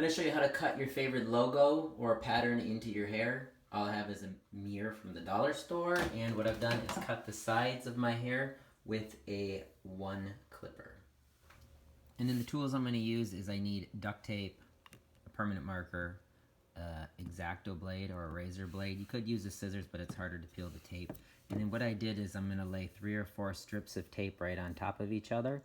going to show you how to cut your favorite logo or pattern into your hair. All I have is a mirror from the dollar store, and what I've done is cut the sides of my hair with a 1 clipper. And then the tools I'm going to use is I need duct tape, a permanent marker, X-Acto blade or a razor blade. You could use the scissors, but it's harder to peel the tape. And then what I did is I'm going to lay 3 or 4 strips of tape right on top of each other,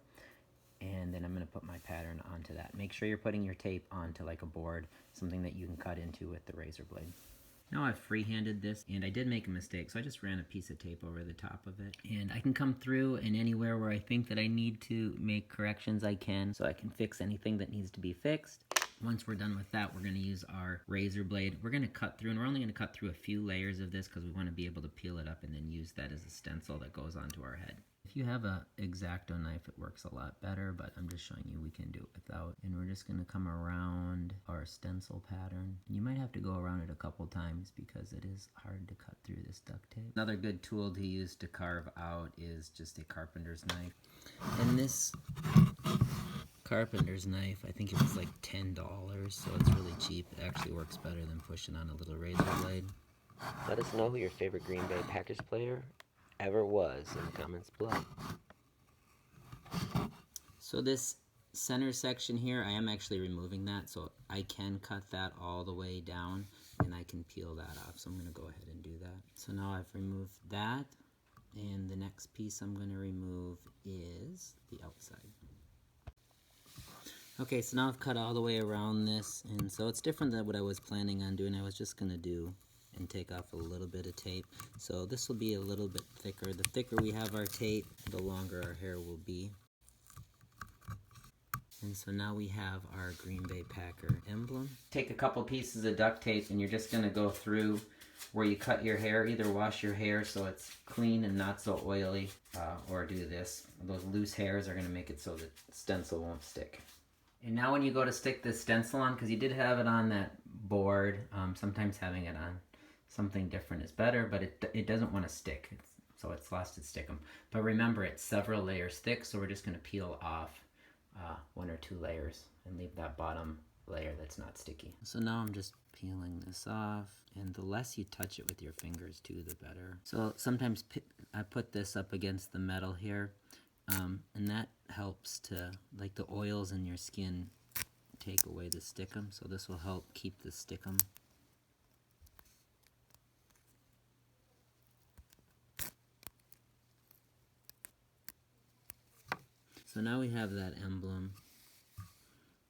and then I'm going to put my pattern onto that. Make sure you're putting your tape onto like a board, something that you can cut into with the razor blade. Now I've freehanded this, and I did make a mistake, so I just ran a piece of tape over the top of it. And I can come through, and anywhere where I think that I need to make corrections I can, so I can fix anything that needs to be fixed. Once we're done with that, we're going to use our razor blade. We're going to cut through, and we're only going to cut through a few layers of this because we want to be able to peel it up and then use that as a stencil that goes onto our head. If you have a X-Acto knife, it works a lot better, but I'm just showing you we can do it without. And we're just going to come around our stencil pattern. You might have to go around it a couple times because it is hard to cut through this duct tape. Another good tool to use to carve out is just a carpenter's knife. And this carpenter's knife, I think it was like $10, so it's really cheap. It actually works better than pushing on a little razor blade. Let us know who your favorite Green Bay Packers player ever was in the comments below. So this center section here, I am actually removing that, so I can cut that all the way down and I can peel that off. So I'm going to go ahead and do that. So now I've removed that, and the next piece I'm going to remove is the outside. Okay, so now I've cut all the way around this, and so it's different than what I was planning on doing. I was just going to do and take off a little bit of tape. So this will be a little bit thicker. The thicker we have our tape, the longer our hair will be. And so now we have our Green Bay Packer emblem. Take a couple pieces of duct tape and you're just going to go through where you cut your hair. Either wash your hair so it's clean and not so oily, or do this. Those loose hairs are going to make it so that stencil won't stick. And now when you go to stick this stencil on, because you did have it on that board, sometimes having it on something different is better, but it doesn't want to stick, so it's lost its stickum. But remember, it's several layers thick, so we're just going to peel off 1 or 2 layers and leave that bottom layer that's not sticky. So now I'm just peeling this off, and the less you touch it with your fingers too, the better. So sometimes I put this up against the metal here, and that helps to, like the oils in your skin, take away the stickum, so this will help keep the stickum. So now we have that emblem.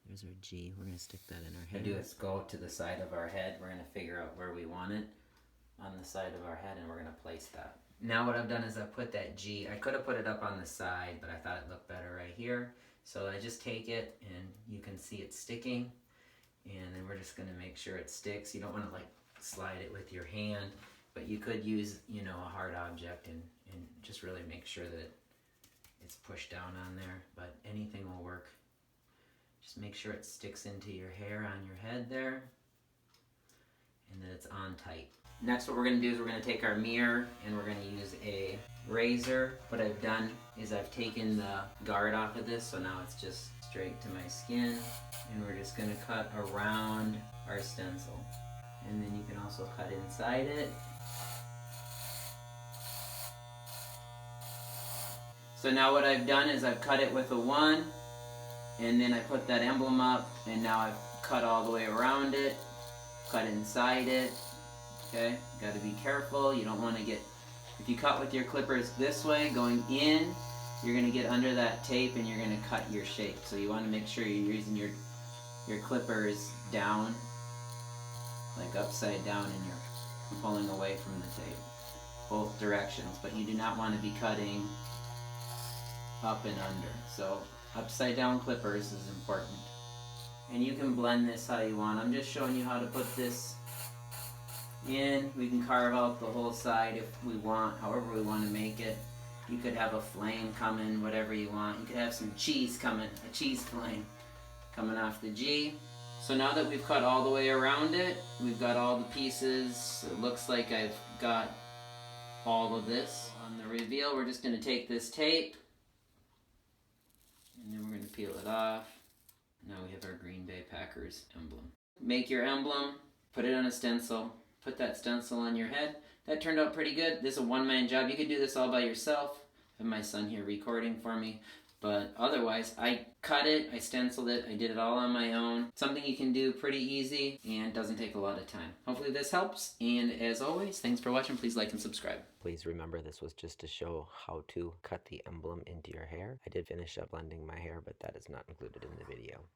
There's our G. We're going to stick that in our head. What we do is go to the side of our head. We're going to figure out where we want it on the side of our head, and we're going to place that. Now what I've done is I put that G. I could have put it up on the side, but I thought it looked better right here. So I just take it, and you can see it sticking. And then we're just going to make sure it sticks. You don't want to like slide it with your hand, but you could use, you know, a hard object and just really make sure that it's pushed down on there, but anything will work. Just make sure it sticks into your hair on your head there, and that it's on tight. Next, what we're going to do is we're going to take our mirror and we're going to use a razor. What I've done is I've taken the guard off of this, so now it's just straight to my skin, and we're just going to cut around our stencil. And then you can also cut inside it. So now what I've done is I've cut it with a 1, and then I put that emblem up, and now I've cut all the way around it, cut inside it. Okay, got to be careful. You don't want to get, if you cut with your clippers this way going in, you're going to get under that tape and you're going to cut your shape. So you want to make sure you're using your clippers down, like upside down, and you're pulling away from the tape, both directions. But you do not want to be cutting up and under. So upside down clippers is important. And you can blend this how you want. I'm just showing you how to put this in. We can carve out the whole side if we want, however we want to make it. You could have a flame coming, whatever you want. You could have some cheese coming, a cheese flame coming off the G. So now that we've cut all the way around it, we've got all the pieces. It looks like I've got all of this. On the reveal, we're just going to take this tape, and then we're going to peel it off. Now we have our Green Bay Packers emblem. Make your emblem, put it on a stencil, put that stencil on your head. That turned out pretty good. This is a one-man job. You could do this all by yourself. I have my son here recording for me. But otherwise, I cut it, I stenciled it, I did it all on my own. Something you can do pretty easy and doesn't take a lot of time. Hopefully this helps, and as always, thanks for watching. Please like and subscribe. Please remember this was just to show how to cut the emblem into your hair. I did finish up blending my hair, but that is not included in the video.